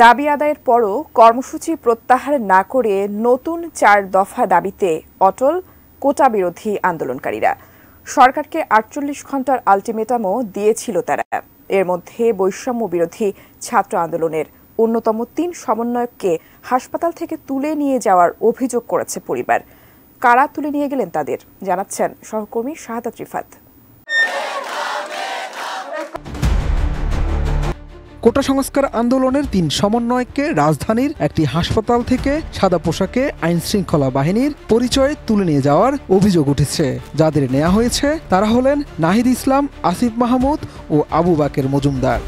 দাবি আদায়ের পরও কর্মসূচি প্রত্যাহার না করে নতুন ৪ দফা দাবিতে অটল কোটা বিরোধী আন্দোলনকারীরা। সরকারকে ৪৮ ঘণ্টার আলটিমেটামও দিয়েছিল তারা। এর মধ্যে বৈষম্য বিরোধী ছাত্র আন্দোলনের অন্যতম ৩ সমন্বয়ককে হাসপাতাল থেকে তুলে নিয়ে যাওয়ার অভিযোগ করেছে পরিবার। কারা তুলে নিয়ে গেলেন তাদের জানাচ্ছেন সহকর্মী শাহাদাত রিফাত। কোটা সংস্কার আন্দোলনের ৩ সমন্বয়ককে রাজধানীর একটি হাসপাতাল থেকে সাদা পোশাকে আইনশৃঙ্খলা বাহিনীর পরিচয়ে তুলে নিয়ে যাওয়ার অভিযোগ উঠেছে। যাদের নেওয়া হয়েছে তারা হলেন নাহিদ ইসলাম, আসিফ মাহমুদ ও আবু বাকের মজুমদার।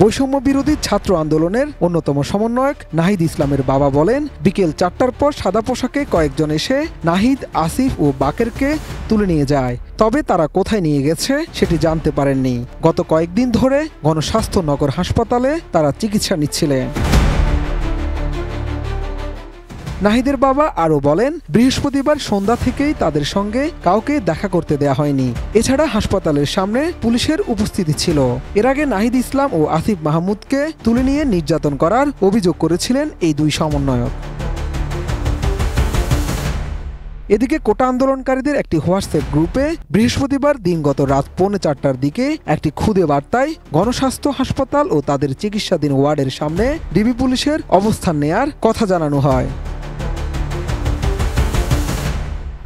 বৈষম্য বিরোধী ছাত্র আন্দোলনের অন্যতম সমন্বয়ক নাহিদ ইসলামের বাবা বলেন, বিকেল ৪টার পর সাদা পোশাকে কয়েকজন এসে নাহিদ, আসিফ ও বাকেরকে তুলে নিয়ে যায়। তবে তারা কোথায় নিয়ে গেছে সেটি জানতে পারেননি। গত কয়েকদিন ধরে গণস্বাস্থ্য নগর হাসপাতালে তারা চিকিৎসা নিচ্ছিলেন। নাহিদের বাবা আরও বলেন, বৃহস্পতিবার সন্ধ্যা থেকেই তাদের সঙ্গে কাউকে দেখা করতে দেয়া হয়নি। এছাড়া হাসপাতালের সামনে পুলিশের উপস্থিতি ছিল। এর আগে নাহিদ ইসলাম ও আসিফ মাহমুদকে তুলে নিয়ে নির্যাতন করার অভিযোগ করেছিলেন এই ২ সমন্বয়ক। এদিকে কোটা আন্দোলনকারীদের একটি হোয়াটসঅ্যাপ গ্রুপে বৃহস্পতিবার দিনগত রাত ৪:৩০টার দিকে একটি খুদে বার্তায় গণস্বাস্থ্য হাসপাতাল ও তাদের চিকিৎসাধীন ওয়ার্ডের সামনে ডিবি পুলিশের অবস্থান নেয়ার কথা জানানো হয়।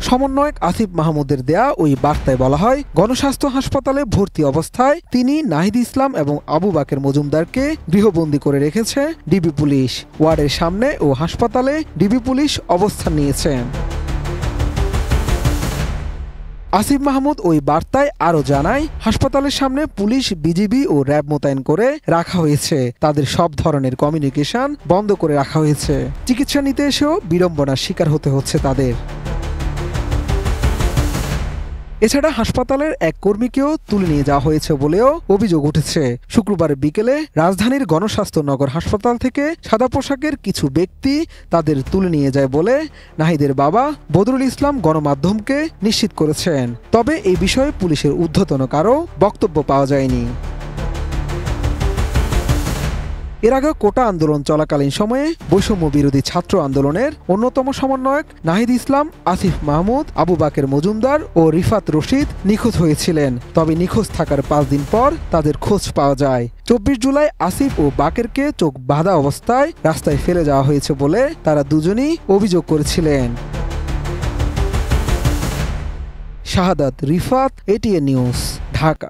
সমন্বয়ক আসিফ মাহমুদের দেয়া ওই বার্তায় বলা হয়, গণস্বাস্থ্য হাসপাতালে ভর্তি অবস্থায় তিনি নাহিদ ইসলাম এবং আবু বাকের মজুমদারকে গৃহবন্দী করে রেখেছে ডিবি পুলিশ। ওয়ার্ডের সামনে ও হাসপাতালে ডিবি পুলিশ অবস্থান নিয়েছেন। আসিফ মাহমুদ ওই বার্তায় আরও জানায়, হাসপাতালের সামনে পুলিশ, বিজিবি ও র্যাব মোতায়েন করে রাখা হয়েছে। তাদের সব ধরনের কমিউনিকেশন বন্ধ করে রাখা হয়েছে। চিকিৎসা নিতে এসেও বিড়ম্বনার শিকার হতে হচ্ছে তাদের। এছাড়া হাসপাতালের এক কর্মীকেও তুলে নিয়ে যাওয়া হয়েছে বলেও অভিযোগ উঠেছে। শুক্রবার বিকেলে রাজধানীর গণস্বাস্থ্য নগর হাসপাতাল থেকে সাদা পোশাকের কিছু ব্যক্তি তাদের তুলে নিয়ে যায় বলে নাহিদের বাবা বদরুল ইসলাম গণমাধ্যমকে নিশ্চিত করেছেন। তবে এই বিষয়ে পুলিশের ঊর্ধ্বতন কারও বক্তব্য পাওয়া যায়নি। এর আগে কোটা আন্দোলন চলাকালীন সময়ে বৈষম্য বিরোধী ছাত্র আন্দোলনের অন্যতম সমন্বয়ক নাহিদ ইসলাম, আসিফ মাহমুদ, আবু বাকের মজুমদার ও রিফাত রশিদ নিখোঁজ হয়েছিলেন। তবে নিখোঁজ থাকার ৫ দিন পর তাদের খোঁজ পাওয়া যায়। ২৪ জুলাই আসিফ ও বাকেরকে চোখ বাঁধা অবস্থায় রাস্তায় ফেলে যাওয়া হয়েছে বলে তারা দুজনই অভিযোগ করেছিলেন। শাহাদাত রিফাত, এটিএন নিউজ, ঢাকা।